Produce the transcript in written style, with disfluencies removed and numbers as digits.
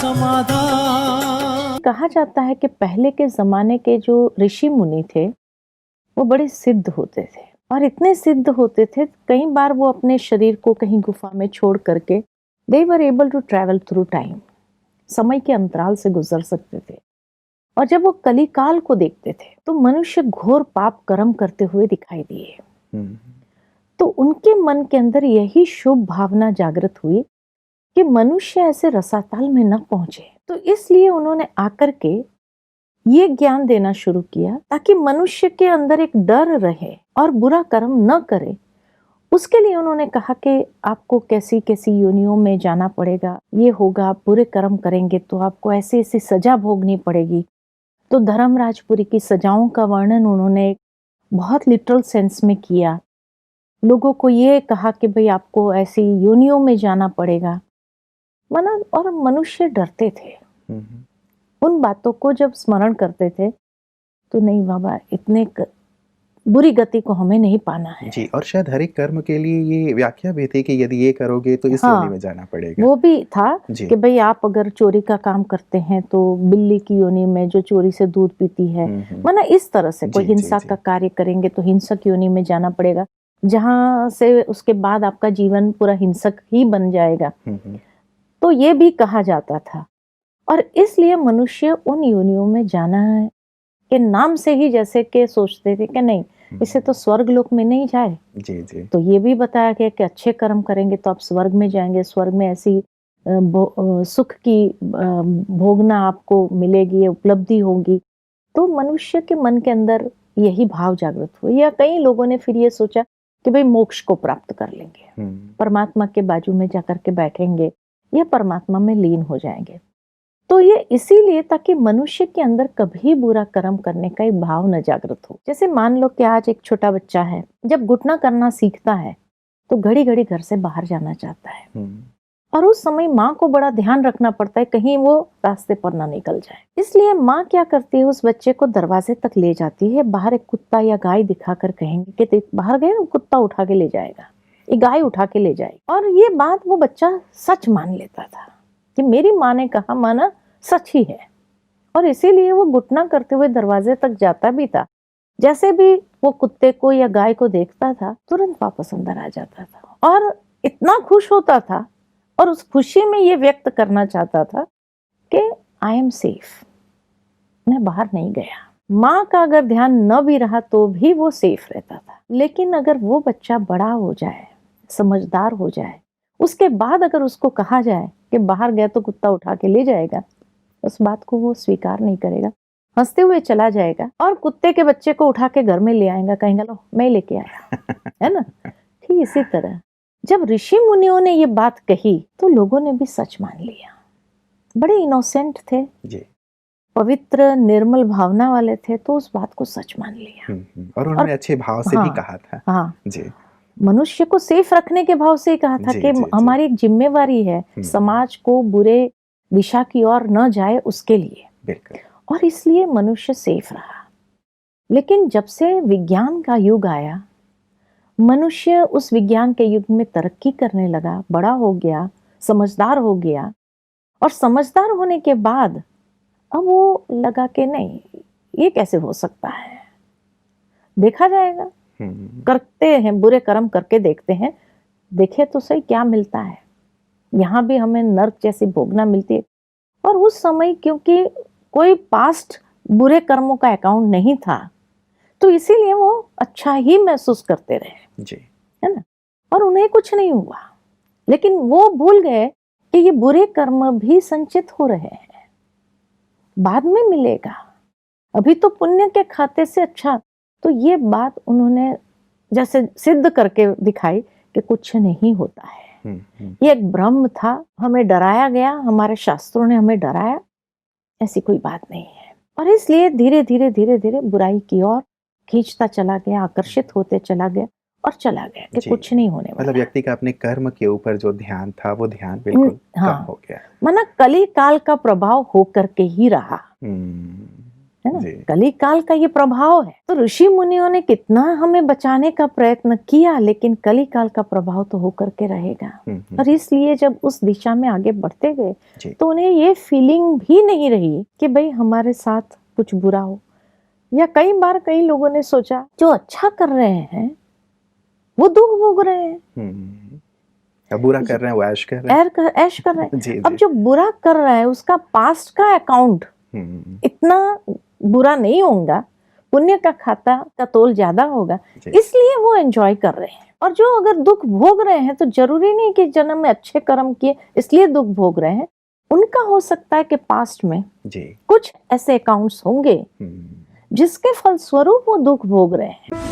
समाधान। कहा जाता है कि पहले के ज़माने के जो ऋषि मुनि थे वो बड़े सिद्ध होते थे और इतने सिद्ध होते थे कई बार वो अपने शरीर को कहीं गुफा में छोड़ करके they were able to travel through time, समय के अंतराल से गुजर सकते थे। और जब वो कलिकाल को देखते थे तो मनुष्य घोर पाप कर्म करते हुए दिखाई दिए। तो उनके मन के अंदर यही शुभ भावना जागृत हुई कि मनुष्य ऐसे रसातल में न पहुंचे। तो इसलिए उन्होंने आकर के ये ज्ञान देना शुरू किया ताकि मनुष्य के अंदर एक डर रहे और बुरा कर्म न करे। उसके लिए उन्होंने कहा कि आपको कैसी कैसी योनियों में जाना पड़ेगा, ये होगा, आप बुरे कर्म करेंगे तो आपको ऐसी ऐसी सजा भोगनी पड़ेगी। तो धर्मराजपुरी की सजाओं का वर्णन उन्होंने बहुत लिटरल सेंस में किया। लोगों को ये कहा कि भाई आपको ऐसी योनियों में जाना पड़ेगा, मना, और मनुष्य डरते थे। उन बातों को जब स्मरण करते थे तो नहीं बाबा, इतने बुरी गति को हमें नहीं पाना है जी। और शायद हर एक कर्म के लिए ये व्याख्या भी थी कि यदि ये करोगे तो इस योनि में जाना पड़ेगा। वो भी था जी। कि भाई आप अगर चोरी का काम करते हैं तो बिल्ली की योनि में जो चोरी से दूध पीती है, माना इस तरह से कोई हिंसा का कार्य करेंगे तो हिंसक योनि में जाना पड़ेगा, जहां से उसके बाद आपका जीवन पूरा हिंसक ही बन जाएगा। तो ये भी कहा जाता था और इसलिए मनुष्य उन योनियों में जाना है के नाम से ही जैसे कि सोचते थे कि नहीं, इसे तो स्वर्ग लोक में नहीं जाए। जी जी। तो ये भी बताया गया कि अच्छे कर्म करेंगे तो आप स्वर्ग में जाएंगे, स्वर्ग में ऐसी सुख की भोगना आपको मिलेगी, उपलब्धि होगी। तो मनुष्य के मन के अंदर यही भाव जागृत हुए। या कई लोगों ने फिर ये सोचा कि भाई मोक्ष को प्राप्त कर लेंगे, परमात्मा के बाजू में जाकर के बैठेंगे या परमात्मा में लीन हो जाएंगे। तो ये इसीलिए ताकि मनुष्य के अंदर कभी बुरा कर्म करने का एक भाव न जागृत हो। जैसे मान लो कि आज एक छोटा बच्चा है, जब घुटना करना सीखता है तो घड़ी घड़ी घर से बाहर जाना चाहता है और उस समय माँ को बड़ा ध्यान रखना पड़ता है कहीं वो रास्ते पर ना निकल जाए। इसलिए माँ क्या करती है, उस बच्चे को दरवाजे तक ले जाती है, बाहर एक कुत्ता या गाय दिखाकर कहेंगे कि बाहर गए ना, कुत्ता उठा के ले जाएगा, ये गाय उठा के ले जाएगी। और ये बात वो बच्चा सच मान लेता था कि मेरी माँ ने कहा, माना सच ही है, और इसीलिए वो घुटना करते हुए दरवाजे तक जाता भी था। जैसे भी वो कुत्ते को या गाय को देखता था तुरंत वापस अंदर आ जाता था और इतना खुश होता था और उस खुशी में ये व्यक्त करना चाहता था कि आई एम सेफ, मैं बाहर नहीं गया। माँ का अगर ध्यान न भी रहा तो भी वो सेफ रहता था। लेकिन अगर वो बच्चा बड़ा हो जाए, समझदार हो जाए, उसके बाद अगर उसको कहा जाए कि बाहर गया तो कुत्ता उठा के ले जाएगा, उस बात को वो स्वीकार नहीं करेगा, हंसते हुए चला जाएगा और कुत्ते के बच्चे को उठा के घर में ले आएगा, कहेगा लो मैं लेके आया, है ना। ठीक इसी तरह जब ऋषि मुनियों ने ये बात कही तो लोगों ने भी सच मान लिया। बड़े इनोसेंट थे जी। पवित्र निर्मल भावना वाले थे, तो उस बात को सच मान लिया। और उन्होंने अच्छे भाव से भी कहा था। हाँ जी। मनुष्य को सेफ रखने के भाव से ही कहा था कि हमारी एक जिम्मेवारी है समाज को बुरे दिशा की ओर न जाए उसके लिए। बिल्कुल। और इसलिए मनुष्य सेफ रहा। लेकिन जब से विज्ञान का युग आया, मनुष्य उस विज्ञान के युग में तरक्की करने लगा, बड़ा हो गया, समझदार हो गया, और समझदार होने के बाद अब वो लगा कि नहीं, ये कैसे हो सकता है, देखा जाएगा, करते हैं, बुरे कर्म करके देखते हैं, देखे तो सही क्या मिलता है। यहाँ भी हमें नर्क जैसी भोगना मिलती है। और उस समय क्योंकि कोई पास्ट बुरे कर्मों का अकाउंट नहीं था तो इसीलिए वो अच्छा ही महसूस करते रहे जी, है ना, और उन्हें कुछ नहीं हुआ। लेकिन वो भूल गए कि ये बुरे कर्म भी संचित हो रहे हैं, बाद में मिलेगा, अभी तो पुण्य के खाते से अच्छा। तो ये बात उन्होंने जैसे सिद्ध करके दिखाई कि कुछ नहीं होता है, ये एक भ्रम था, हमें डराया गया, हमारे शास्त्रों ने हमें डराया, ऐसी कोई बात नहीं है। और इसलिए धीरे धीरे धीरे धीरे बुराई की ओर खींचता चला गया, आकर्षित होते चला गया और चला गया कि कुछ नहीं होने वाला। मतलब व्यक्ति का अपने कर्म के ऊपर जो ध्यान था वो ध्यान बिल्कुल कम हो गया। माना कली काल का प्रभाव होकर के ही रहा। है ना। जी। कली काल का ये प्रभाव है। तो ऋषि मुनियों ने कितना हमें बचाने का प्रयत्न किया, लेकिन कली काल का प्रभाव तो होकर के रहेगा। और इसलिए जब उस दिशा में आगे बढ़ते गए जी। तो उन्हें ये फीलिंग भी नहीं रही कि भाई हमारे साथ कुछ बुरा हो। या कई बार कई लोगों ने सोचा जो अच्छा कर रहे हैं वो दुख भोग रहे हैं, अब बुरा कर रहे हैं, वो ऐश कर रहे हैं। ऐश कर रहे हैं। जी, अब जी। जो बुरा कर रहा है उसका पास्ट का अकाउंट इतना बुरा नहीं होगा, पुण्य का खाता का तोल ज्यादा होगा, जी। इसलिए वो एंजॉय कर रहे हैं। और जो अगर दुख भोग रहे हैं तो जरूरी नहीं कि जन्म में अच्छे कर्म किए इसलिए दुख भोग रहे हैं। उनका हो सकता है कि पास्ट में जी। कुछ ऐसे अकाउंट्स होंगे जिसके फलस्वरूप वो दुख भोग रहे हैं।